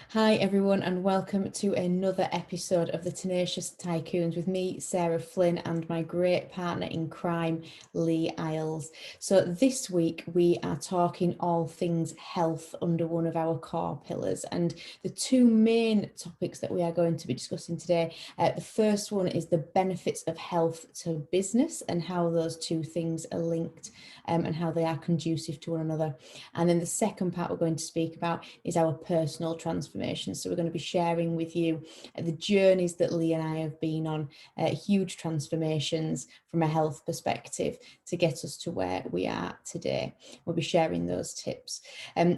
Hi everyone and welcome to another episode of the Tenacious Tycoons with me, Sarah Flynn, and my great partner in crime, Lee Isles. So this week we are talking all things health under one of our core pillars, and the two main topics that we are going to be discussing today. The first one is the benefits of health to business and how those two things are linked and how they are conducive to one another. And then the second part we're going to speak about is our personal transformation. So we're going to be sharing with you the journeys that Lee and I have been on, huge transformations from a health perspective to get us to where we are today. We'll be sharing those tips.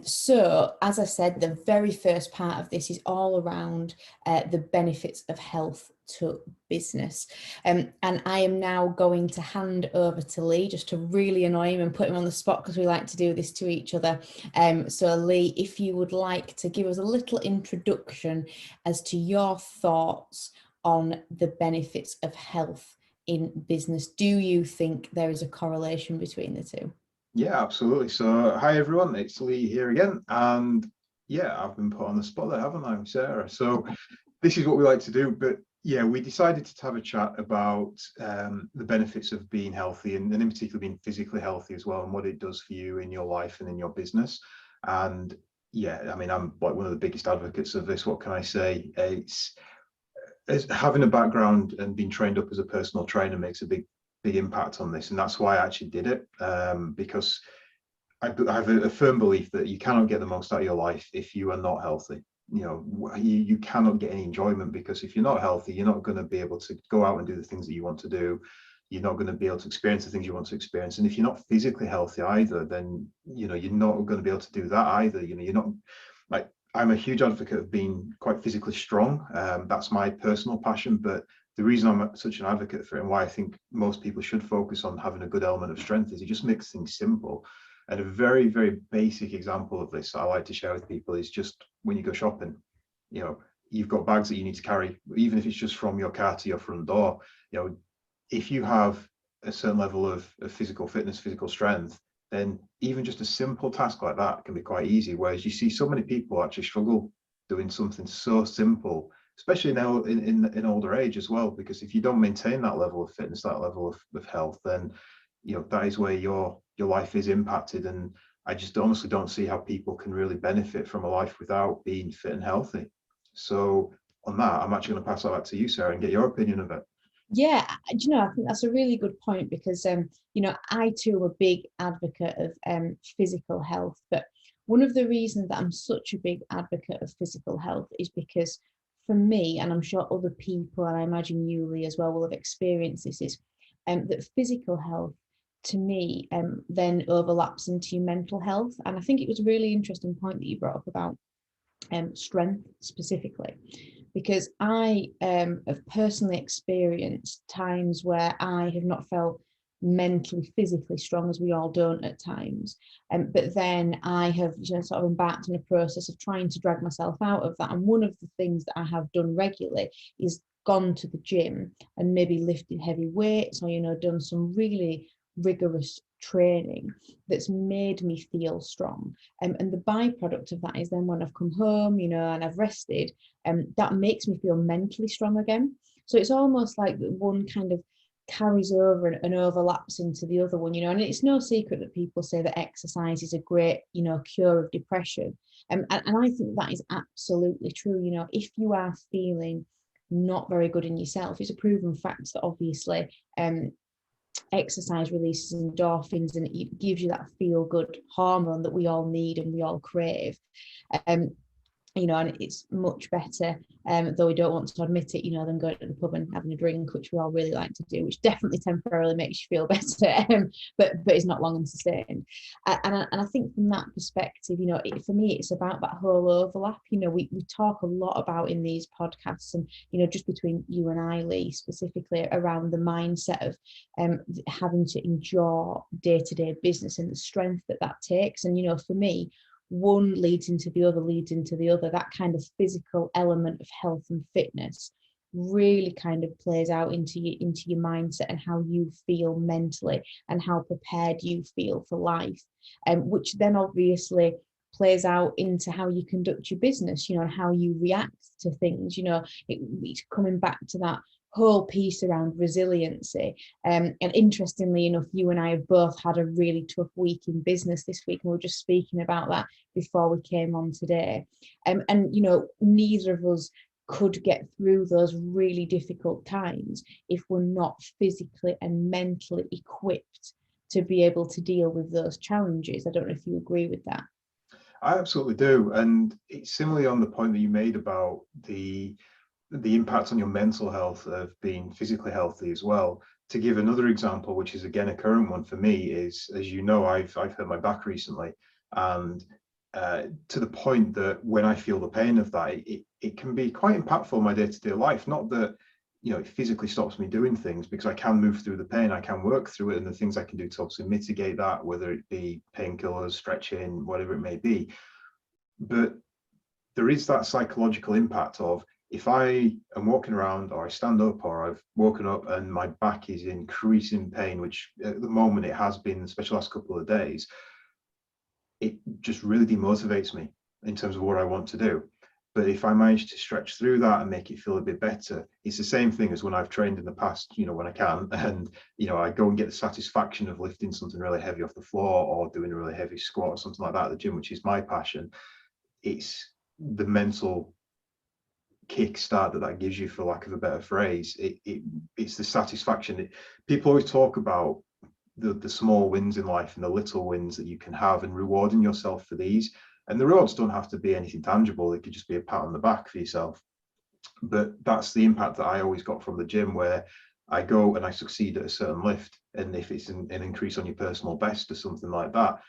So as I said, the very first part of this is all around the benefits of health to business. And I am now going to hand over to Lee just to really annoy him and put him on the spot, because we like to do this to each other. So Lee, if you would like to give us a little introduction as to your thoughts on the benefits of health in business. Do you think there is a correlation between the two? Yeah, absolutely. So, hi everyone, it's Lee here again. And yeah, I've been put on the spot there, haven't I, Sarah? So, this is what we like to do. But yeah, we decided to have a chat about the benefits of being healthy and in particular being physically healthy as well, and what it does for you in your life and in your business. And yeah, I mean, I'm like one of the biggest advocates of this. What can I say? It's having a background and being trained up as a personal trainer makes a big impact on this, and that's why I actually did it, because I have a firm belief that you cannot get the most out of your life if you are not healthy. You cannot get any enjoyment, because if you're not healthy, you're not going to be able to go out and do the things that you want to do. You're not going to be able to experience the things you want to experience, and if you're not physically healthy either, then you're not going to be able to do that either. You're not, like, I'm a huge advocate of being quite physically strong. That's my personal passion, but the reason I'm such an advocate for it, and why I think most people should focus on having a good element of strength, is it just makes things simple. And a very, very basic example of this I like to share with people is just when you go shopping. You've got bags that you need to carry, even if it's just from your car to your front door. If you have a certain level of physical fitness, physical strength, then even just a simple task like that can be quite easy. Whereas you see so many people actually struggle doing something so simple, especially now in older age as well, because if you don't maintain that level of fitness, that level of health, then that is where your life is impacted. And I just honestly don't see how people can really benefit from a life without being fit and healthy. So on that, I'm actually going to pass that back to you, Sarah, and get your opinion of it. Yeah, I think that's a really good point, because I too am a big advocate of physical health. But one of the reasons that I'm such a big advocate of physical health is because, for me, and I'm sure other people, and I imagine you, Lee, as well, will have experienced this, is that physical health to me then overlaps into your mental health. And I think it was a really interesting point that you brought up about strength specifically, because I have personally experienced times where I have not felt mentally, physically strong, as we all don't at times. But then I have sort of embarked on a process of trying to drag myself out of that. And one of the things that I have done regularly is gone to the gym and maybe lifted heavy weights, or done some really rigorous training that's made me feel strong. And the byproduct of that is then when I've come home, and I've rested, that makes me feel mentally strong again. So it's almost like one kind of carries over and overlaps into the other one, and it's no secret that people say that exercise is a great, cure of depression. And I think that is absolutely true. If you are feeling not very good in yourself, it's a proven fact that obviously exercise releases endorphins, and it gives you that feel good hormone that we all need and we all crave. And it's much better, though we don't want to admit it, than going to the pub and having a drink, which we all really like to do, which definitely temporarily makes you feel better, but it's not long and sustained. And I think from that perspective, for me, it's about that whole overlap. We talk a lot about in these podcasts, and just between you and I, Lee, specifically around the mindset of having to endure day-to-day business and the strength that takes. And for me, one leads into the other, that kind of physical element of health and fitness really kind of plays out into your mindset and how you feel mentally and how prepared you feel for life, which then obviously plays out into how you conduct your business, and how you react to things. It's coming back to that whole piece around resiliency. And interestingly enough, you and I have both had a really tough week in business this week, and we were just speaking about that before we came on today. And neither of us could get through those really difficult times if we're not physically and mentally equipped to be able to deal with those challenges. I don't know if you agree with that. I absolutely do. And it's similarly on the point that you made about the impact on your mental health of being physically healthy as well. To give another example, which is again a current one for me, is, as you know, I've hurt my back recently, and to the point that when I feel the pain of that, it can be quite impactful in my day-to-day life. Not that it physically stops me doing things, because I can move through the pain, I can work through it, and the things I can do to obviously mitigate that, whether it be painkillers, stretching, whatever it may be. But there is that psychological impact of, if I am walking around, or I stand up, or I've woken up and my back is increasing pain, which at the moment it has been, especially the last couple of days, it just really demotivates me in terms of what I want to do. But if I manage to stretch through that and make it feel a bit better, it's the same thing as when I've trained in the past, when I can, and I go and get the satisfaction of lifting something really heavy off the floor, or doing a really heavy squat or something like that at the gym, which is my passion. It's the mental kickstart that gives you, for lack of a better phrase. It's the satisfaction. People always talk about the small wins in life and the little wins that you can have, and rewarding yourself for these. And the rewards don't have to be anything tangible. It could just be a pat on the back for yourself. But that's the impact that I always got from the gym, where I go and I succeed at a certain lift, and if it's an increase on your personal best or something like that,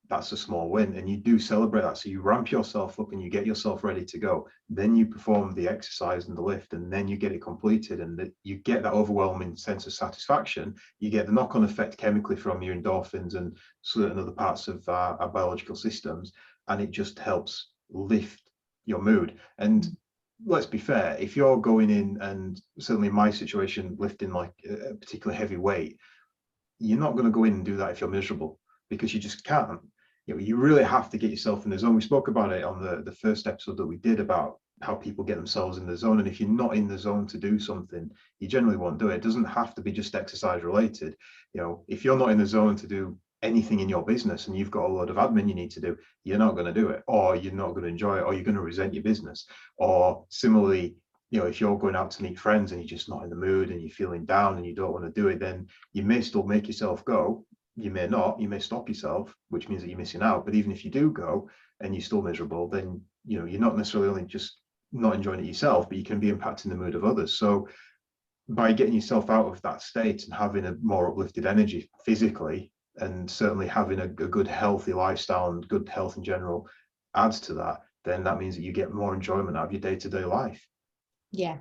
that's a small win, and you do celebrate that. So you ramp yourself up and you get yourself ready to go. Then you perform the exercise and the lift, and then you get it completed, and you get that overwhelming sense of satisfaction. You get the knock-on effect chemically from your endorphins and certain other parts of our biological systems, and it just helps lift your mood. And let's be fair, if you're going in, and certainly in my situation, lifting like a particularly heavy weight, you're not going to go in and do that if you're miserable, because you just can't. You really have to get yourself in the zone. We spoke about it on the first episode that we did, about how people get themselves in the zone. And if you're not in the zone to do something, you generally won't do it. It doesn't have to be just exercise related. If you're not in the zone to do anything in your business, and you've got a load of admin you need to do, you're not going to do it, or you're not going to enjoy it, or you're going to resent your business. Or similarly, if you're going out to meet friends and you're just not in the mood, and you're feeling down and you don't want to do it, then you may still make yourself go. You may not, you may stop yourself, which means that you're missing out. But even if you do go and you're still miserable, then you're not necessarily only just not enjoying it yourself, but you can be impacting the mood of others. So by getting yourself out of that state and having a more uplifted energy physically, and certainly having a good healthy lifestyle and good health in general adds to that, then that means that you get more enjoyment out of your day-to-day life. Yeah,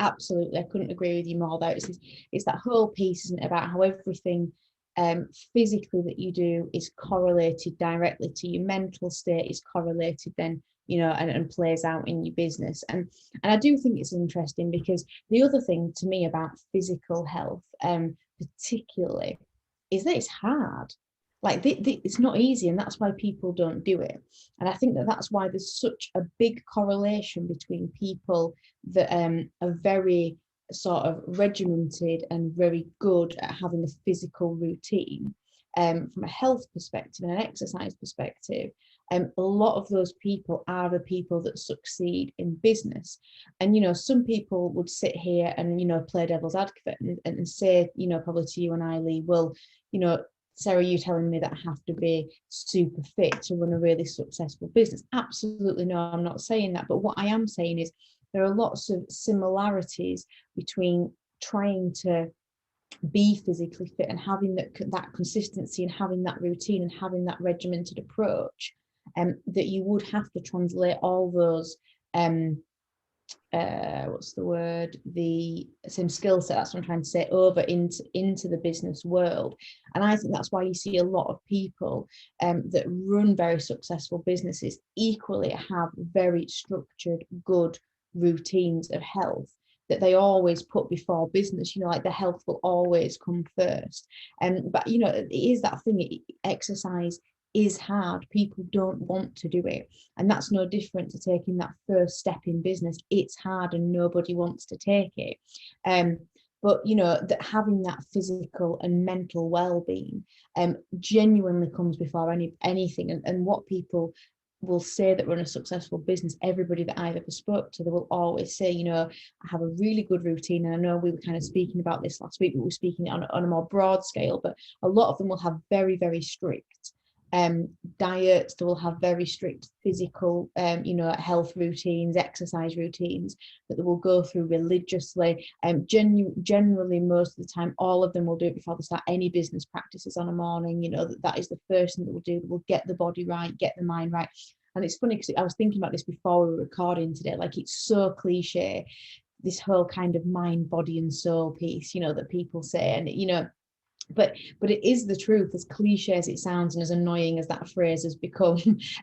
absolutely. I couldn't agree with you more. It's that whole piece, isn't it, about how everything physically that you do is correlated directly to your mental state, is correlated then, and plays out in your business. And I do think it's interesting, because the other thing to me about physical health, particularly, is that it's hard. Like it's not easy, and that's why people don't do it. And I think that's why there's such a big correlation between people that are very sort of regimented and very good at having a physical routine, from a health perspective and an exercise perspective. A lot of those people are the people that succeed in business. And some people would sit here and play devil's advocate and say, probably to you and I, Lee, well, Sarah, you telling me that I have to be super fit to run a really successful business? Absolutely no, I'm not saying that. But what I am saying is there are lots of similarities between trying to be physically fit and having that consistency and having that routine and having that regimented approach, that you would have to translate all those the same skill set, that's what I'm trying to say, over into the business world. And I think that's why you see a lot of people that run very successful businesses equally have very structured, good routines of health that they always put before business. Like the health will always come first. But it is that thing, exercise is hard. People don't want to do it. And that's no different to taking that first step in business. It's hard and nobody wants to take it. But that having that physical and mental well-being genuinely comes before anything. And what people will say that run a successful business, everybody that I've ever spoke to, they will always say, I have a really good routine. And I know we were kind of speaking about this last week, but we're speaking on a more broad scale, but a lot of them will have very, very strict diets. They will have very strict physical, health routines, exercise routines that they will go through religiously. Generally, most of the time, all of them will do it before they start any business practices on a morning. That is the first thing that we'll do. We'll get the body right, get the mind right. And it's funny because I was thinking about this before we were recording today. Like, it's so cliche, this whole kind of mind, body, and soul piece, that people say, and but it is the truth, as cliche as it sounds and as annoying as that phrase has become,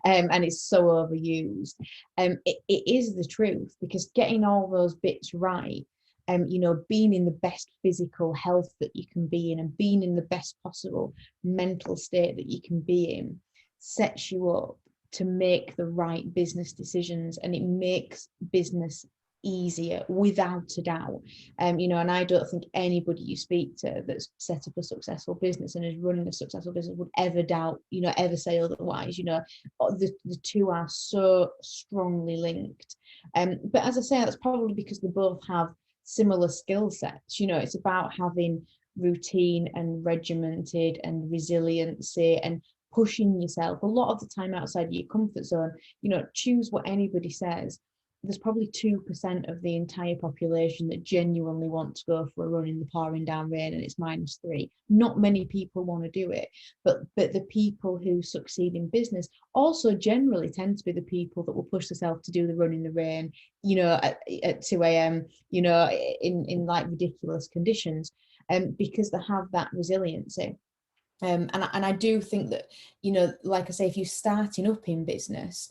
and it's so overused. It is the truth, because getting all those bits right, being in the best physical health that you can be in, and being in the best possible mental state that you can be in, sets you up to make the right business decisions, and it makes business easier, without a doubt. And I don't think anybody you speak to that's set up a successful business and is running a successful business would ever doubt, ever say otherwise. The two are so strongly linked. But as I say, that's probably because they both have similar skill sets. It's about having routine and regimented and resiliency and pushing yourself a lot of the time outside your comfort zone. Choose what anybody says, there's probably 2% of the entire population that genuinely want to go for a run in the pouring down rain and it's -3. Not many people want to do it, but the people who succeed in business also generally tend to be the people that will push themselves to do the run in the rain, at 2 a.m, in like ridiculous conditions, because they have that resiliency. And I do think that, like I say, if you're starting up in business,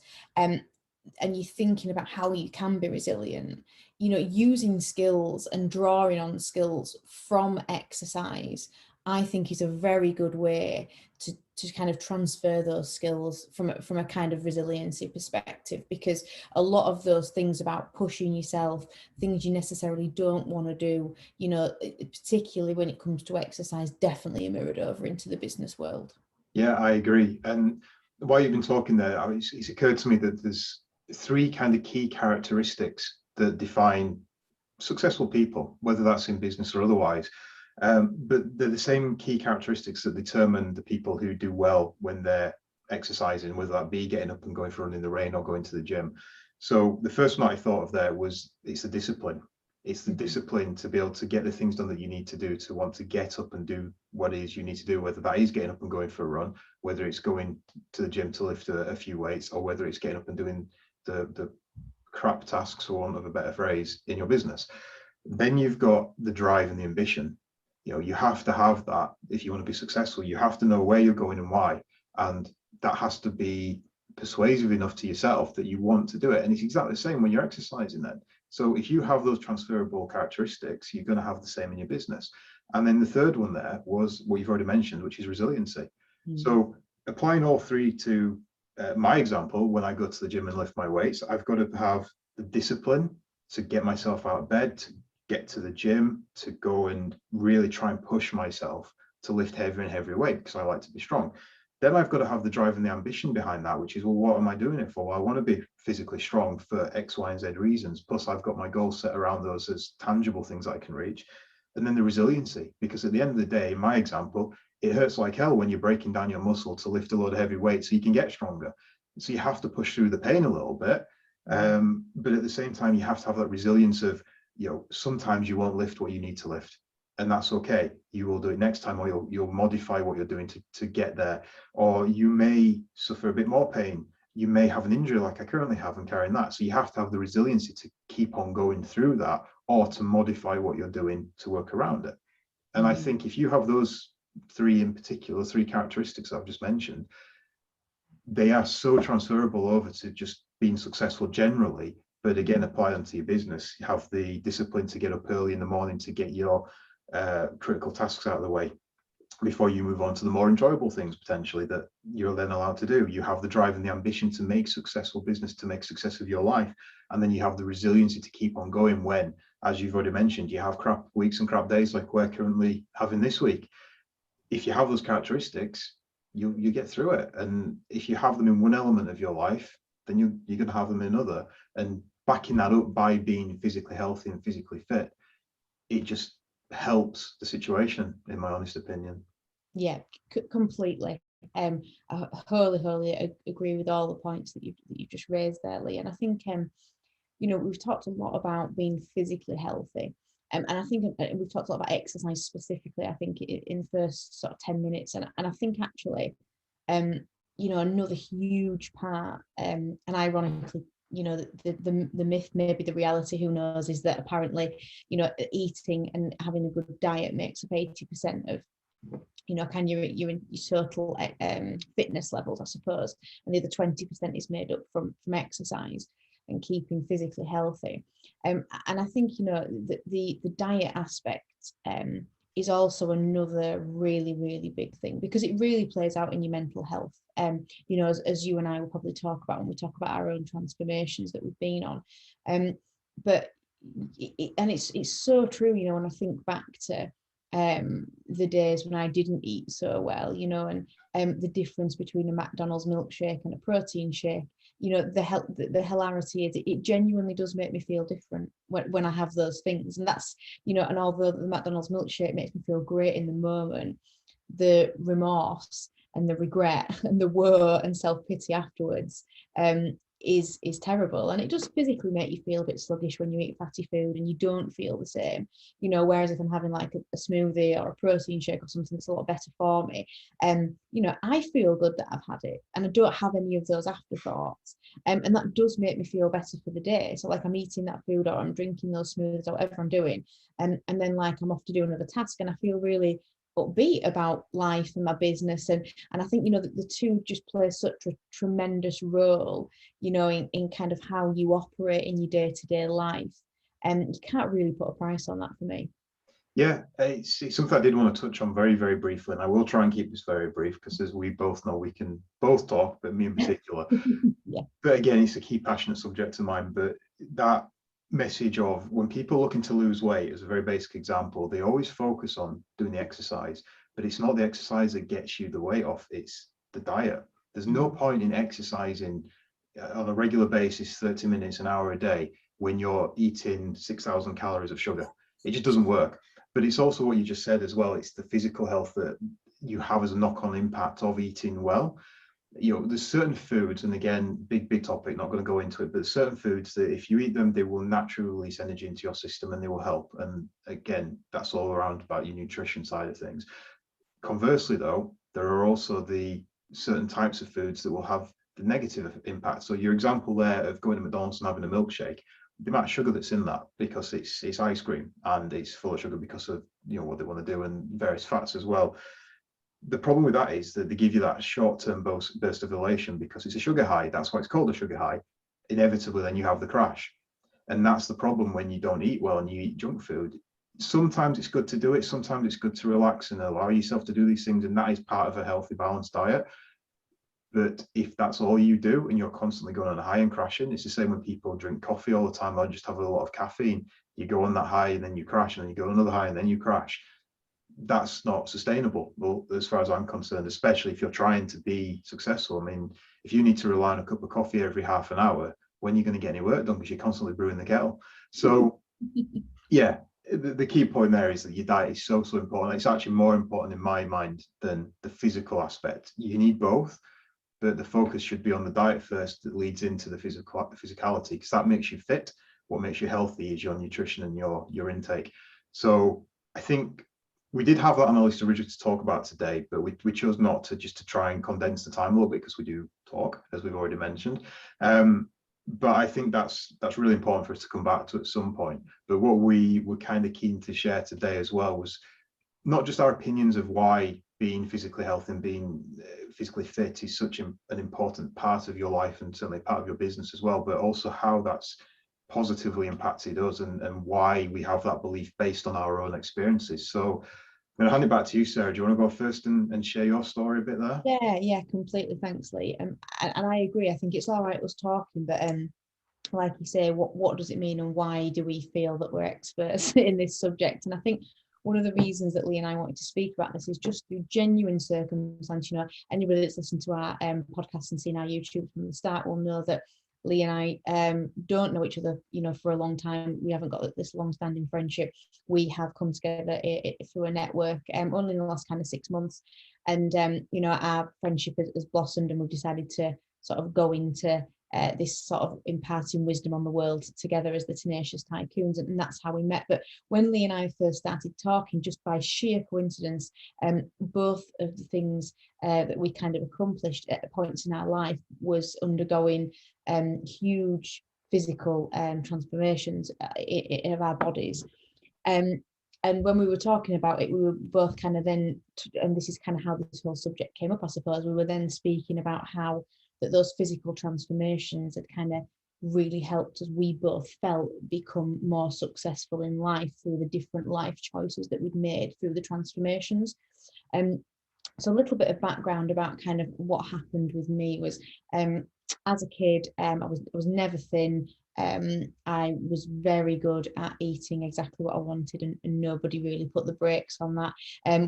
and you're thinking about how you can be resilient, using skills and drawing on skills from exercise, I think is a very good way to kind of transfer those skills from a kind of resiliency perspective, because a lot of those things about pushing yourself, things you necessarily don't want to do, particularly when it comes to exercise, definitely are mirrored over into the business world. Yeah, I agree. And while you've been talking there, it's occurred to me that there's 3 kind of key characteristics that define successful people, whether that's in business or otherwise. But they're the same key characteristics that determine the people who do well when they're exercising, whether that be getting up and going for a run in the rain or going to the gym. So the first one I thought of there was, it's the discipline. It's the discipline to be able to get the things done that you need to do, to want to get up and do what it is you need to do, whether that is getting up and going for a run, whether it's going to the gym to lift a few weights, or whether it's getting up and doing the crap tasks, for want of a better phrase, in your business. Then you've got the drive and the ambition. You have to have that if you want to be successful. You have to know where you're going and why, and that has to be persuasive enough to yourself that you want to do it. And it's exactly the same when you're exercising then. So if you have those transferable characteristics, you're going to have the same in your business. And then the third one there was what you've already mentioned, which is resiliency. So applying all 3 to my example, when I go to the gym and lift my weights, I've got to have the discipline to get myself out of bed, to get to the gym, to go and really try and push myself to lift heavier and heavier weight, because I like to be strong. Then I've got to have the drive and the ambition behind that, which is, well, what am I doing it for? Well, I want to be physically strong for X, Y, and Z reasons. Plus, I've got my goals set around those as tangible things I can reach. And then the resiliency, because at the end of the day, in my example, it hurts like hell when you're breaking down your muscle to lift a load of heavy weight so you can get stronger. So you have to push through the pain a little bit. But at the same time, you have to have that resilience of, sometimes you won't lift what you need to lift. And that's okay. You will do it next time, or you'll modify what you're doing to get there. Or you may suffer a bit more pain. You may have an injury like I currently have and carrying that. So you have to have the resiliency to keep on going through that, or to modify what you're doing to work around it. And I think if you have those 3 in particular, 3 characteristics I've just mentioned, they are so transferable over to just being successful generally. But again, apply them to your business. You have the discipline to get up early in the morning to get your critical tasks out of the way. before you move on to the more enjoyable things potentially that you're then allowed to do. You have the drive and the ambition to make successful business, to make success of your life, and then you have the resiliency to keep on going when, as you've already mentioned, you have crap weeks and crap days like we're currently having this week. If you have those characteristics, you get through it. And if you have them in one element of your life, then you're going to have them in another. And backing that up by being physically healthy and physically fit, it just helps the situation, in my honest opinion. Yeah, completely. I wholly agree with all the points that you've just raised there, Lee. And I think we've talked a lot about being physically healthy. And I think we've talked a lot about exercise specifically, I think, in the first sort of 10 minutes. And I think actually, another huge part, and ironically, the myth, maybe the reality, who knows, is that apparently, eating and having a good diet makes up 80% of kind of your total fitness levels, I suppose, and the other 20% is made up from exercise and keeping physically healthy. And I think the diet aspect is also another really, really big thing, because it really plays out in your mental health. As you and I will probably talk about when we talk about our own transformations that we've been on. But it's so true, when I think back to the days when I didn't eat so well, and the difference between a McDonald's milkshake and a protein shake, the hilarity is it genuinely does make me feel different when I have those things. And that's, and although the McDonald's milkshake makes me feel great in the moment, the remorse and the regret and the woe and self-pity afterwards is terrible. And it does physically make you feel a bit sluggish when you eat fatty food and you don't feel the same, whereas if I'm having like a smoothie or a protein shake or something that's a lot better for me, I feel good that I've had it and I don't have any of those afterthoughts, and that does make me feel better for the day. So like I'm eating that food or I'm drinking those smoothies or whatever I'm doing, and then like I'm off to do another task and I feel really upbeat about life and my business. And I think the two just play such a tremendous role in kind of how you operate in your day-to-day life, and you can't really put a price on that for me. Yeah, it's something I did want to touch on very, very briefly, and I will try and keep this very brief because, as we both know, we can both talk, but me in particular. Yeah. But again, it's a key passionate subject of mine. But that message of when people looking to lose weight, as a very basic example, they always focus on doing the exercise, but it's not the exercise that gets you the weight off, it's the diet. There's no point in exercising on a regular basis 30 minutes, an hour a day when you're eating 6,000 calories of sugar. It just doesn't work. But it's also what you just said as well, it's the physical health that you have as a knock-on impact of eating well. There's certain foods, and again, big topic, not going to go into it, but there's certain foods that if you eat them, they will naturally release energy into your system and they will help. And again, that's all around about your nutrition side of things. Conversely though, there are also the certain types of foods that will have the negative impact. So your example there of going to McDonald's and having a milkshake, the amount of sugar that's in that, because it's ice cream and it's full of sugar because of what they want to do, and various fats as well. The problem with that is that they give you that short-term burst of elation because it's a sugar high. That's why it's called a sugar high. Inevitably, then you have the crash. And that's the problem when you don't eat well and you eat junk food. Sometimes it's good to do it. Sometimes it's good to relax and allow yourself to do these things. And that is part of a healthy, balanced diet. But if that's all you do and you're constantly going on a high and crashing, it's the same when people drink coffee all the time or just have a lot of caffeine. You go on that high and then you crash, and then you go on another high and then you crash. That's not sustainable, well, as far as I'm concerned, especially if you're trying to be successful. I mean, if you need to rely on a cup of coffee every half an hour, when are you going to get any work done because you're constantly brewing the kettle? So yeah, the key point there is that your diet is so important. It's actually more important in my mind than the physical aspect. You need both, but the focus should be on the diet first, that leads into the physicality, because that makes you fit. What makes you healthy is your nutrition and your intake. So I think we did have that on our list originally to talk about today, but we chose not to, just to try and condense the time a little bit, because we do talk, as we've already mentioned. But I think that's really important for us to come back to at some point. But what we were kind of keen to share today as well was not just our opinions of why being physically healthy and being physically fit is such an important part of your life, and certainly part of your business as well, but also how that's positively impacted us, and why we have that belief based on our own experiences. So I'll hand it back to you, Sarah. Do you want to go first and share your story a bit there? Yeah, completely. Thanks, Lee. And I agree. I think it's all right us talking, but like you say, what does it mean, and why do we feel that we're experts in this subject? And I think one of the reasons that Lee and I wanted to speak about this is just through genuine circumstance. You know, anybody that's listened to our podcast and seen our YouTube from the start will know that Lee and I don't know each other, you know, for a long time. We haven't got this long-standing friendship. We have come together through a network only in the last kind of 6 months, and you know, our friendship has blossomed, and we've decided to sort of go into this sort of imparting wisdom on the world together as the Tenacious Tycoons, and that's how we met. But when Lee and I first started talking, just by sheer coincidence, both of the things that we kind of accomplished at points in our life was undergoing huge physical transformations of our bodies. And when we were talking about it, we were both kind of then, and this is kind of how this whole subject came up, I suppose, we were then speaking about how that those physical transformations had kind of really helped us, we both felt, become more successful in life through the different life choices that we'd made through the transformations. So a little bit of background about kind of what happened with me was, as a kid, I was never thin. I was very good at eating exactly what I wanted, and nobody really put the brakes on that.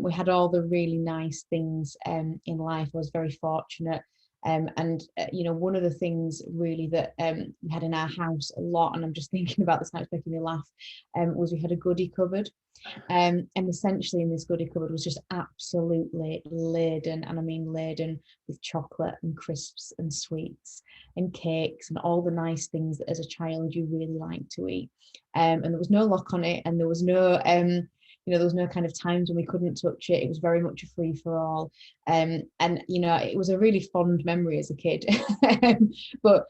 We had all the really nice things in life. I was very fortunate. And you know, one of the things really that we had in our house a lot, and I'm just thinking about this now, it's making me laugh, was we had a goodie cupboard. And essentially in this goodie cupboard was just absolutely laden, and I mean laden, with chocolate and crisps and sweets and cakes and all the nice things that as a child you really like to eat. And there was no lock on it, and there was no you know, there was no kind of times when we couldn't touch it. It was very much a free for all. And you know, it was a really fond memory as a kid. but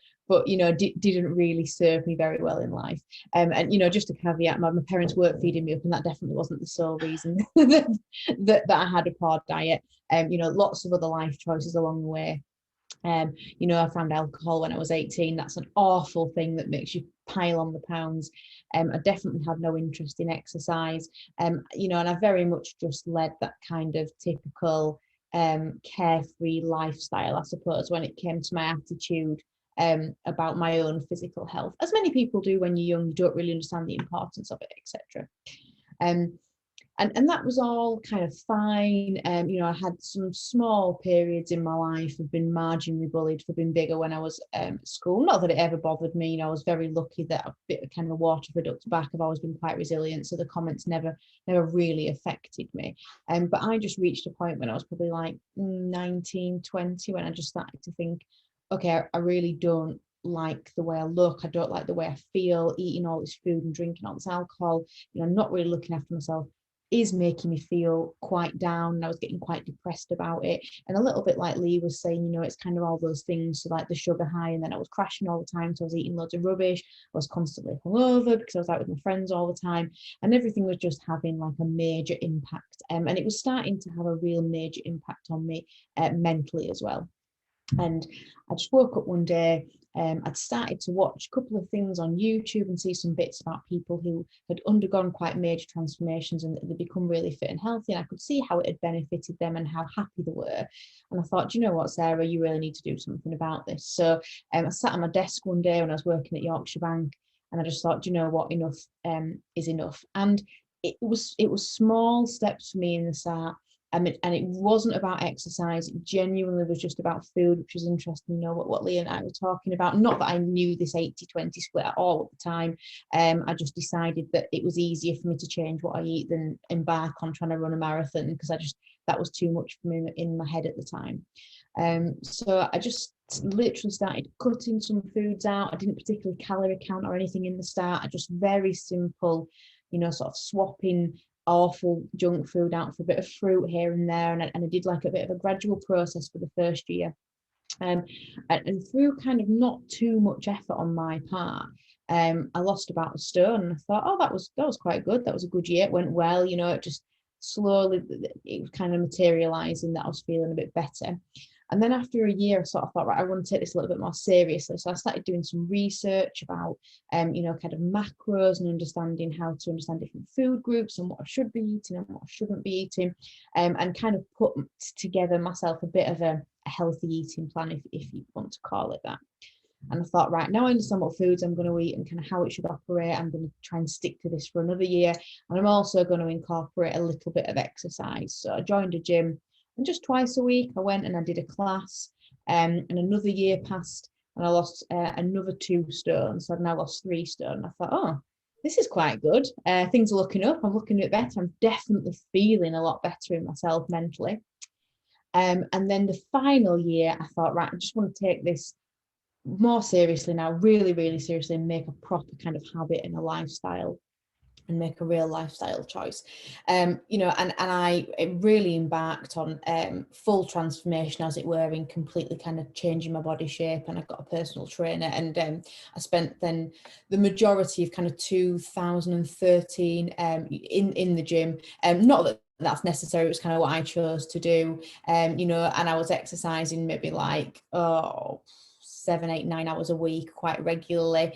you know, didn't really serve me very well in life. And you know, just a caveat, my parents weren't feeding me up, and that definitely wasn't the sole reason that I had a poor diet. You know, lots of other life choices along the way. You know, I found alcohol when I was 18. That's an awful thing that makes you pile on the pounds. I definitely had no interest in exercise. You know, and I very much just led that kind of typical carefree lifestyle, I suppose, when it came to my attitude about my own physical health. As many people do when you're young, you don't really understand the importance of it, etc. And that was all kind of fine. You know, I had some small periods in my life of being marginally bullied for being bigger when I was at school. Not that it ever bothered me. You know, I was very lucky that a bit of kind of water products back. I've always been quite resilient, so the comments never really affected me. But I just reached a point when I was probably like 19, 20, when I just started to think, okay, I really don't like the way I look. I don't like the way I feel. Eating all this food and drinking all this alcohol, you know, not really looking after myself, is making me feel quite down, and I was getting quite depressed about it. And a little bit like Lee was saying, you know, it's kind of all those things, so like the sugar high, and then I was crashing all the time, so I was eating loads of rubbish. I was constantly hungover because I was out with my friends all the time, and everything was just having like a major impact, and it was starting to have a real major impact on me mentally as well. And I just woke up one day, I'd started to watch a couple of things on YouTube and see some bits about people who had undergone quite major transformations and they'd become really fit and healthy, and I could see how it had benefited them and how happy they were. And I thought, you know what, Sarah, you really need to do something about this. So I sat at my desk one day when I was working at Yorkshire Bank, and I just thought, you know what, enough is enough. And it was small steps for me in the start. And it wasn't about exercise. It genuinely was just about food, which was interesting, you know, what Lee and I were talking about. Not that I knew this 80-20 split at all at the time. I just decided that it was easier for me to change what I eat than embark on trying to run a marathon, because that was too much for me in my head at the time. So I just literally started cutting some foods out. I didn't particularly calorie count or anything in the start. I just very simple, you know, sort of swapping awful junk food out for a bit of fruit here and there, and I did like a bit of a gradual process for the first year, and through kind of not too much effort on my part, I lost about a stone, and I thought, oh, that was quite good. That was a good year. It went well, you know. It just slowly, it was kind of materializing that I was feeling a bit better. And then after a year, I sort of thought, right, I want to take this a little bit more seriously. So I started doing some research about, kind of macros and understanding how to understand different food groups and what I should be eating and what I shouldn't be eating, and kind of put together myself a bit of a healthy eating plan, if you want to call it that. And I thought, right, now I understand what foods I'm going to eat and kind of how it should operate. I'm going to try and stick to this for another year. And I'm also going to incorporate a little bit of exercise. So I joined a gym, and just twice a week I went and I did a class. And another year passed and I lost another 2 stone. So I've now lost 3 stone. I thought, oh, this is quite good. Things are looking up. I'm looking at better. I'm definitely feeling a lot better in myself mentally. And then the final year, I thought, right, I just want to take this more seriously now, really, really seriously, and make a proper kind of habit and a lifestyle, and make a real lifestyle choice. And I really embarked on full transformation, as it were, in completely kind of changing my body shape. And I got a personal trainer, and I spent then the majority of kind of 2013 in the gym. Not that that's necessary, it was kind of what I chose to do. And I was exercising maybe like 7, 8, 9 hours a week quite regularly,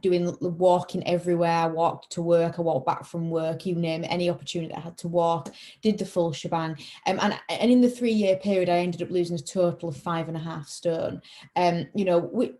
doing walking everywhere. I walked to work, I walked back from work, you name it, any opportunity I had to walk, did the full shebang. And in the 3-year period, I ended up losing a total of 5.5 stone,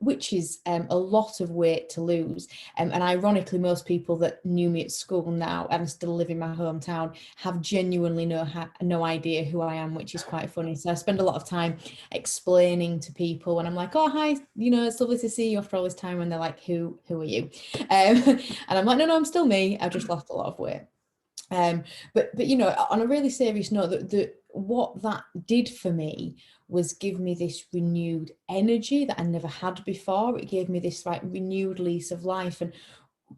which is a lot of weight to lose. And ironically, most people that knew me at school now, and still live in my hometown, have genuinely no idea who I am, which is quite funny. So I spend a lot of time explaining to people when I'm like, oh, hi, it's lovely to see you after all this time. And they're like, who are you? And I'm like, no, I'm still me. I've just lost a lot of weight. But on a really serious note, what that did for me was give me this renewed energy that I never had before. It gave me this like renewed lease of life, and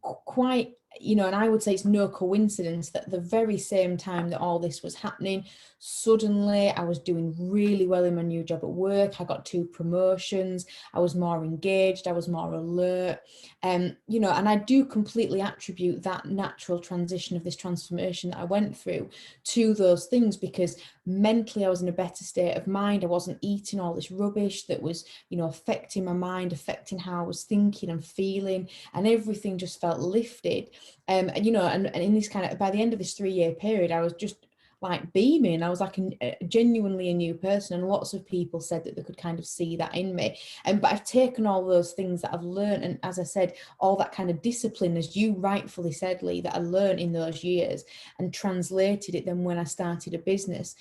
quite, and I would say it's no coincidence that the very same time that all this was happening, suddenly I was doing really well in my new job at work. I got 2 promotions. I was more engaged. I was more alert. And I do completely attribute that natural transition of this transformation that I went through to those things, because mentally I was in a better state of mind. I wasn't eating all this rubbish that was, affecting my mind, affecting how I was thinking and feeling, and everything just felt lifted. And in this kind of, by the end of this 3-year period, I was just like beaming. I was like genuinely a new person, and lots of people said that they could kind of see that in me. But I've taken all those things that I've learned, and as I said, all that kind of discipline, as you rightfully said, Lee, that I learned in those years, and translated it then when I started a business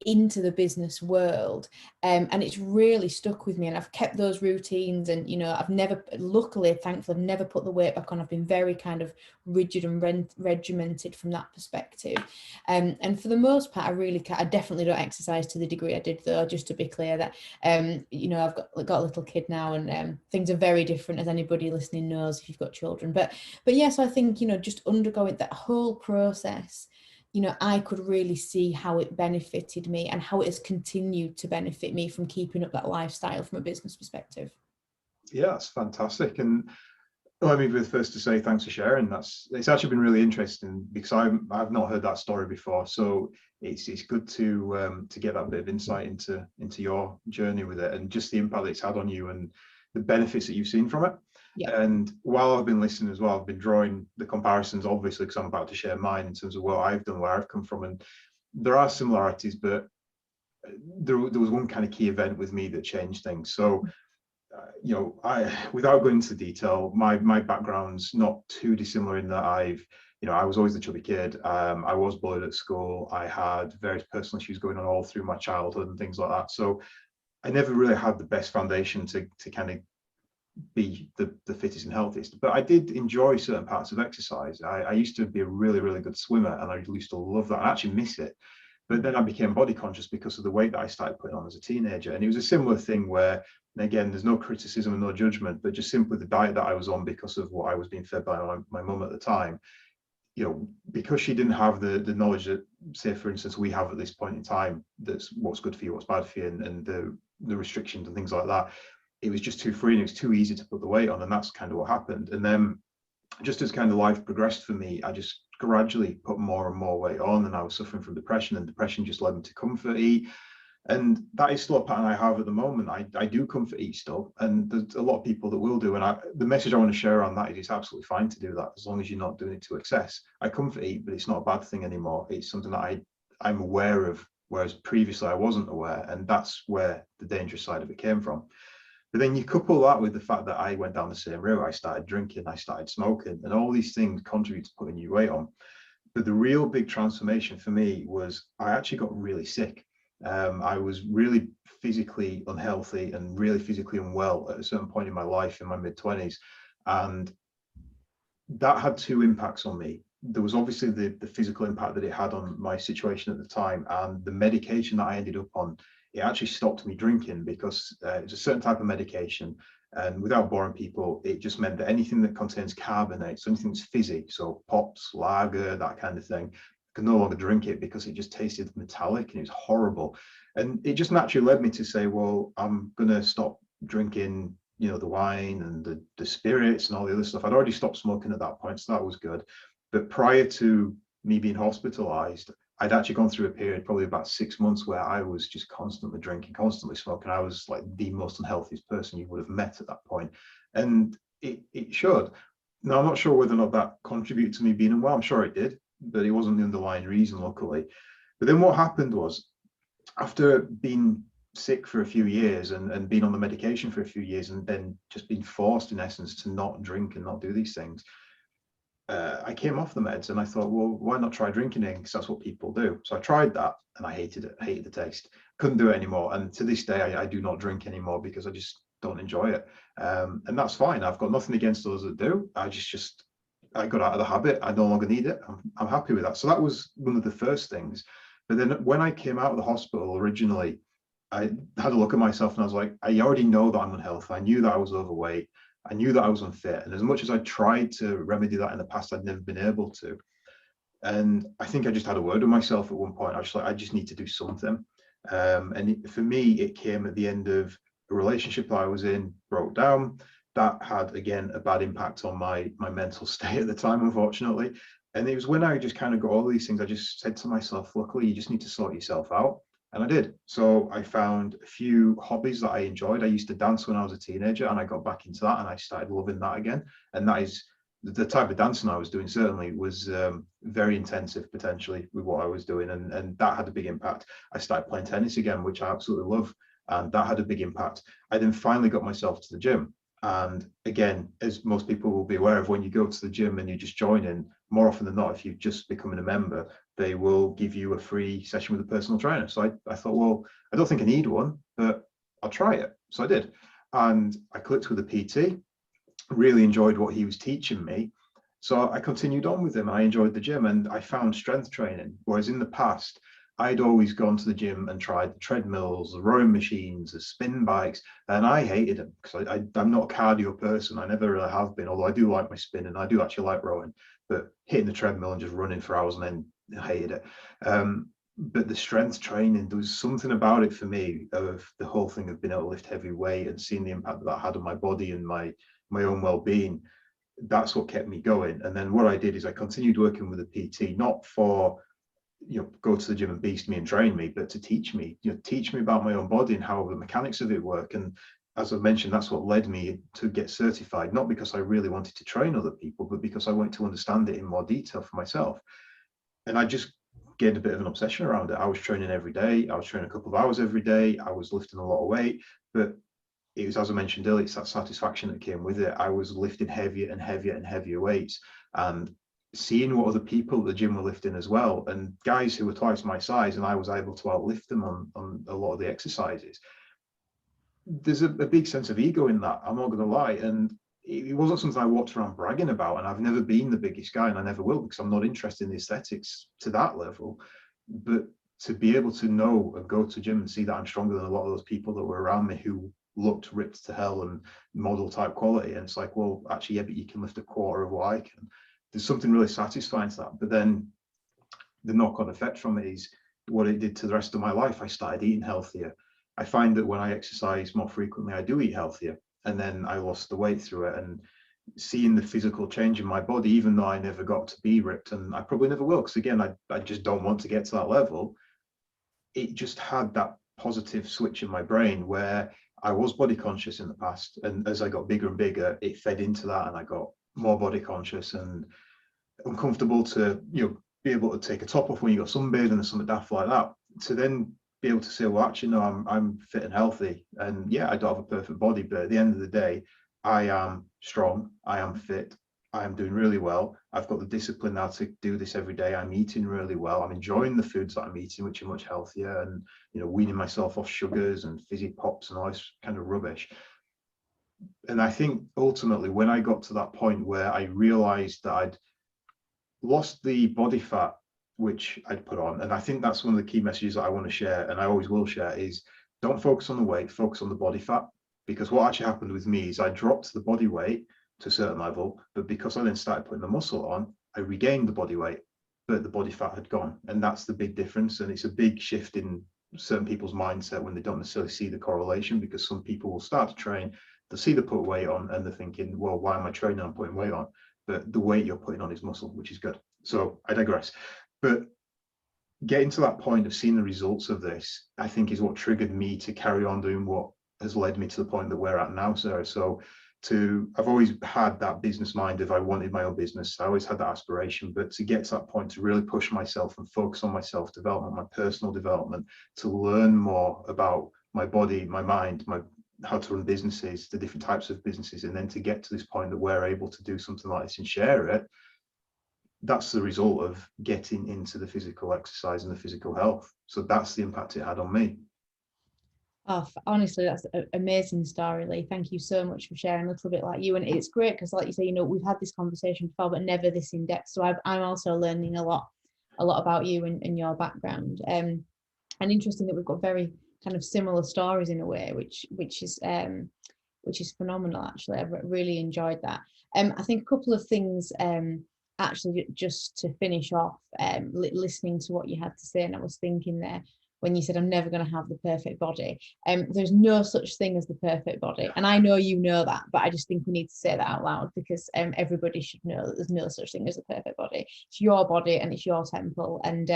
into the business world, and it's really stuck with me, and I've kept those routines, and I've never, luckily, thankfully, I've never put the weight back on. I've been very kind of rigid and regimented from that perspective, and for the most part, I definitely don't exercise to the degree I did, though, just to be clear that I've got a little kid now, and things are very different, as anybody listening knows if you've got children, but yes, I think just undergoing that whole process, I could really see how it benefited me, and how it has continued to benefit me from keeping up that lifestyle from a business perspective. Yeah, that's fantastic. And let me be the first to say thanks for sharing. It's actually been really interesting, because I've not heard that story before. So it's good to get that bit of insight into your journey with it, and just the impact that it's had on you, and the benefits that you've seen from it. Yeah. And while I've been listening as well, I've been drawing the comparisons, obviously, because I'm about to share mine in terms of what I've done, where I've come from, and there are similarities, but there was one kind of key event with me that changed things. So without going into detail, my background's not too dissimilar in that I was always the chubby kid. I was bullied at school. I had various personal issues going on all through my childhood and things like that. So I never really had the best foundation to kind of be the fittest and healthiest. But I did enjoy certain parts of exercise. I used to be a really, really good swimmer, and I used to love that. I actually miss it. But then I became body conscious because of the weight that I started putting on as a teenager. And it was a similar thing where, again, there's no criticism and no judgment, but just simply the diet that I was on, because of what I was being fed by my mum at the time, because she didn't have the knowledge that, say, for instance, we have at this point in time, that's what's good for you, what's bad for you, and the restrictions and things like that. It was just too free, and it was too easy to put the weight on. And that's kind of what happened. And then just as kind of life progressed for me, I just gradually put more and more weight on, and I was suffering from depression, and depression just led me to comfort eat. And that is still a pattern I have at the moment. I do comfort eat still, and there's a lot of people that will do. And the message I want to share on that is it's absolutely fine to do that as long as you're not doing it to excess. I comfort eat, but it's not a bad thing anymore. It's something that I'm aware of, whereas previously I wasn't aware, and that's where the dangerous side of it came from. But then you couple that with the fact that I went down the same route. I started drinking, I started smoking, and all these things contribute to putting you weight on. But the real big transformation for me was I actually got really sick. I was really physically unhealthy and really physically unwell at a certain point in my life in my mid-20s. And that had two impacts on me. There was obviously the physical impact that it had on my situation at the time, and the medication that I ended up on, it actually stopped me drinking because it's a certain type of medication. And without boring people, it just meant that anything that contains carbonates, so anything that's fizzy, so pops, lager, that kind of thing, I could no longer drink it because it just tasted metallic and it was horrible. And it just naturally led me to say, well, I'm going to stop drinking, you know, the wine and the spirits and all the other stuff. I'd already stopped smoking at that point, so that was good. But prior to me being hospitalized, I'd actually gone through a period, probably about 6 months, where I was just constantly drinking, constantly smoking. I was like the most unhealthiest person you would have met at that point. And it showed. Now, I'm not sure whether or not that contributed to me being unwell. I'm sure it did, but it wasn't the underlying reason, luckily. But then what happened was, after being sick for a few years and being on the medication for a few years and then just being forced, in essence, to not drink and not do these things, I came off the meds and I thought, well, why not try drinking it? Because that's what people do. So I tried that and I hated it. I hated the taste. Couldn't do it anymore. And to this day, I do not drink anymore because I just don't enjoy it. And that's fine. I've got nothing against those that do. I got out of the habit. I no longer need it. I'm happy with that. So that was one of the first things. But then when I came out of the hospital originally, I had a look at myself and I was like, I already know that I'm unhealthy. I knew that I was overweight. I knew that I was unfit. And as much as I tried to remedy that in the past, I'd never been able to. And I think I just had a word with myself at one point. I was like, I just need to do something. For me, it came at the end of a relationship that I was in, broke down. That had, again, a bad impact on my mental state at the time, unfortunately. And it was when I just kind of got all these things, I just said to myself, luckily, you just need to sort yourself out. And I did. So I found a few hobbies that I enjoyed. I used to dance when I was a teenager and I got back into that and I started loving that again. And that is the type of dancing I was doing, certainly was very intensive potentially with what I was doing. And that had a big impact. I started playing tennis again, which I absolutely love. And that had a big impact. I then finally got myself to the gym. And again, as most people will be aware of, when you go to the gym and you just join in, more often than not, if you've just becoming a member, they will give you a free session with a personal trainer. So I thought, well, I don't think I need one, but I'll try it. So I did. And I clicked with the PT, really enjoyed what he was teaching me. So I continued on with him. I enjoyed the gym and I found strength training. Whereas in the past, I'd always gone to the gym and tried the treadmills, the rowing machines, the spin bikes, and I hated them because I'm not a cardio person. I never really have been, although I do like my spinning. I do actually like rowing, but hitting the treadmill and just running for hours and then I hated it. But the strength training, there was something about it for me, of the whole thing of being able to lift heavy weight and seeing the impact that had on my body and my own well-being. That's what kept me going. And then what I did is I continued working with a PT, not for, you know, go to the gym and beast me and train me, but to teach me, you know, teach me about my own body and how the mechanics of it work. And as I mentioned, that's what led me to get certified, not because I really wanted to train other people, but because I wanted to understand it in more detail for myself. And I just gained a bit of an obsession around it. I was training every day. I was training a couple of hours every day. I was lifting a lot of weight, but it was, as I mentioned earlier, it's that satisfaction that came with it. I was lifting heavier and heavier and heavier weights and seeing what other people at the gym were lifting as well. And guys who were twice my size, and I was able to outlift them on a lot of the exercises. There's a big sense of ego in that, I'm not going to lie. And it wasn't something I walked around bragging about. And I've never been the biggest guy, and I never will, because I'm not interested in the aesthetics to that level. But to be able to know and go to the gym and see that I'm stronger than a lot of those people that were around me who looked ripped to hell and model type quality, and it's like, well, actually, yeah, but you can lift a quarter of what I can. There's something really satisfying to that. But then the knock-on effect from it is what it did to the rest of my life. I started eating healthier. I find that when I exercise more frequently, I do eat healthier, and then I lost the weight through it. And seeing the physical change in my body, even though I never got to be ripped, and I probably never will, because again, I just don't want to get to that level. It just had that positive switch in my brain where I was body conscious in the past, and as I got bigger and bigger, it fed into that, and I got more body conscious and uncomfortable to be able to take a top off when you got sunbathing or something daft like that, to then be able to say, well, actually no, I'm fit and healthy, and yeah, I don't have a perfect body, but at the end of the day, I am strong, I am fit, I am doing really well. I've got the discipline now to do this every day. I'm eating really well. I'm enjoying the foods that I'm eating, which are much healthier, and weaning myself off sugars and fizzy pops and all this kind of rubbish. And I think ultimately when I got to that point where I realized that I'd lost the body fat which I'd put on, and I think that's one of the key messages that I want to share, and I always will share, is don't focus on the weight, focus on the body fat. Because what actually happened with me is I dropped the body weight to a certain level, but because I then started putting the muscle on, I regained the body weight, but the body fat had gone. And that's the big difference. And it's a big shift in certain people's mindset when they don't necessarily see the correlation, because some people will start to train, they'll see the put weight on and they're thinking, well, why am I training? I'm putting weight on. But the weight you're putting on is muscle, which is good. So I digress. But getting to that point of seeing the results of this, I think is what triggered me to carry on doing what has led me to the point that we're at now, Sarah. So I've always had that business mind. If I wanted my own business, I always had that aspiration, but to get to that point, to really push myself and focus on my self-development, my personal development, to learn more about my body, my mind, how to run businesses, the different types of businesses, and then to get to this point that we're able to do something like this and share it, that's the result of getting into the physical exercise and the physical health. So that's the impact it had on me. Oh, honestly, that's an amazing story, Lee. Thank you so much for sharing a little bit like you. And it's great because, like you say, we've had this conversation before, but never this in depth. So I'm also learning a lot about you and your background. And interesting that we've got very kind of similar stories in a way, which is phenomenal. Actually, I've really enjoyed that. I think a couple of things. Actually, just to finish off, listening to what you had to say, and I was thinking there, when you said I'm never going to have the perfect body. There's no such thing as the perfect body. And I know you know that, but I just think we need to say that out loud, because everybody should know that there's no such thing as a perfect body. It's your body and it's your temple. And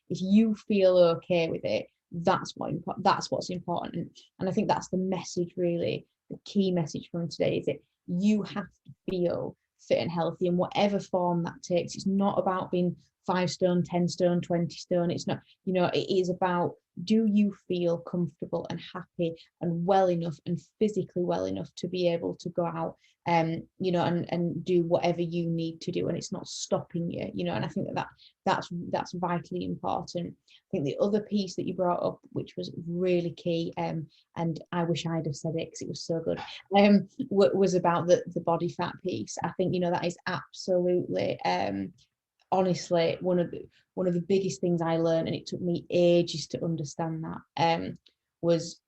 if you feel okay with it, that's what's important. And I think that's the message, really, the key message from today, is that you have to feel fit and healthy in whatever form that takes. It's not about being 5 stone, 10 stone, 20 stone. It's not, it is about, do you feel comfortable and happy and well enough and physically well enough to be able to go out and do whatever you need to do, and it's not stopping you, and I think that's vitally important. I think the other piece that you brought up, which was really key, and I wish I'd have said it because it was so good, was about the body fat piece. I think that is absolutely honestly one of the biggest things I learned, and it took me ages to understand that, was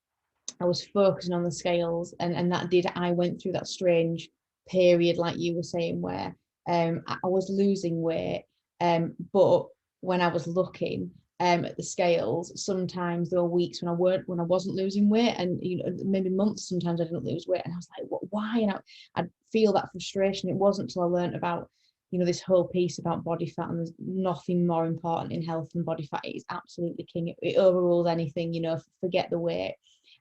I was focusing on the scales, and I went through that strange period, like you were saying, where I was losing weight, but when I was looking at the scales, sometimes there were weeks when I wasn't losing weight, and maybe months sometimes I didn't lose weight, and I was like, why? And I'd feel that frustration. It wasn't until I learned about this whole piece about body fat, and there's nothing more important in health than body fat. It is absolutely king. It overrules anything, forget the weight.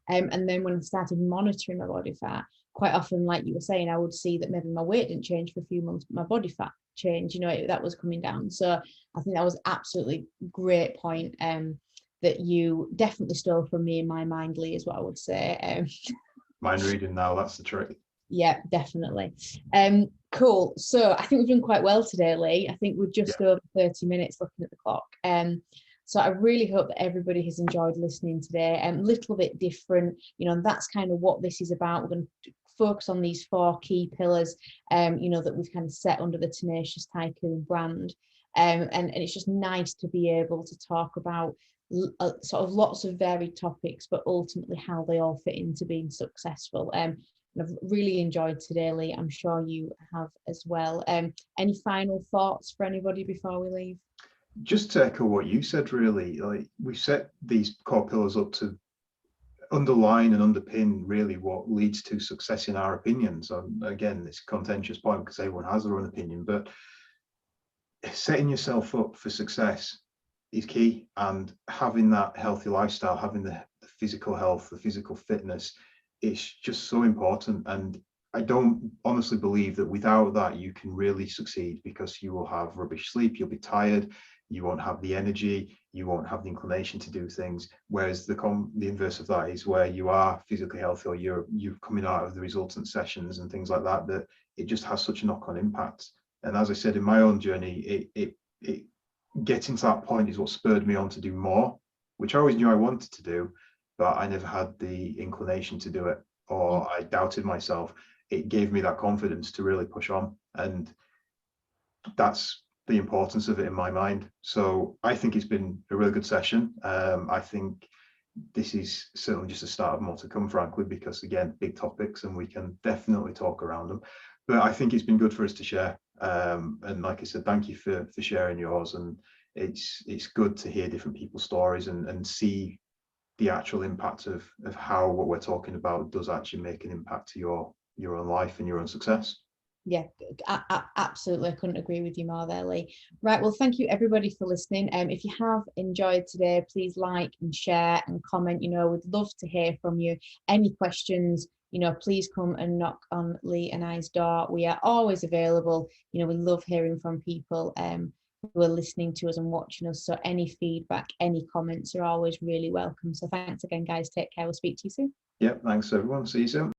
And then when I started monitoring my body fat, quite often, like you were saying, I would see that maybe my weight didn't change for a few months, but my body fat changed, that was coming down. So I think that was absolutely great point, that you definitely stole from me in my mind, Lee, is what I would say. Mind reading now, that's the trick. Yeah, definitely. Cool. So I think we've done quite well today, Lee. I think we're just over 30 minutes looking at the clock. So I really hope that everybody has enjoyed listening today. A little bit different, and that's kind of what this is about. We're going to focus on these 4 key pillars, that we've kind of set under the Tenacious Tycoon brand. And it's just nice to be able to talk about sort of lots of varied topics, but ultimately how they all fit into being successful. And I've really enjoyed today, Lee. I'm sure you have as well. Any final thoughts for anybody before we leave? Just to echo what you said, really, like we set these core pillars up to underline and underpin really what leads to success in our opinions. Again, it's a contentious point because everyone has their own opinion, but setting yourself up for success is key, and having that healthy lifestyle, having the the physical health, the physical fitness, it's just so important. And I don't honestly believe that without that you can really succeed, because you will have rubbish sleep, you'll be tired, you won't have the energy, you won't have the inclination to do things. Whereas the inverse of that is where you are physically healthy, or you're coming out of the resultant sessions and things like that, that it just has such a knock-on impact. And as I said, in my own journey, it getting to that point is what spurred me on to do more, which I always knew I wanted to do, but I never had the inclination to do it, or I doubted myself. It gave me that confidence to really push on, and that's the importance of it in my mind. So I think it's been a really good session. I think this is certainly just a start of more to come, frankly, because again, big topics and we can definitely talk around them. But I think it's been good for us to share. And like I said, thank you for sharing yours. And it's good to hear different people's stories and see the actual impact of how what we're talking about does actually make an impact to your own life and your own success. Yeah, absolutely. I couldn't agree with you more there, Lee. Right, well, thank you everybody for listening. If you have enjoyed today, please like and share and comment. We'd love to hear from you. Any questions, please come and knock on Lee and I's door. We are always available. We love hearing from people who are listening to us and watching us. So any feedback, any comments are always really welcome. So thanks again, guys. Take care. We'll speak to you soon. Yeah, thanks everyone. See you soon.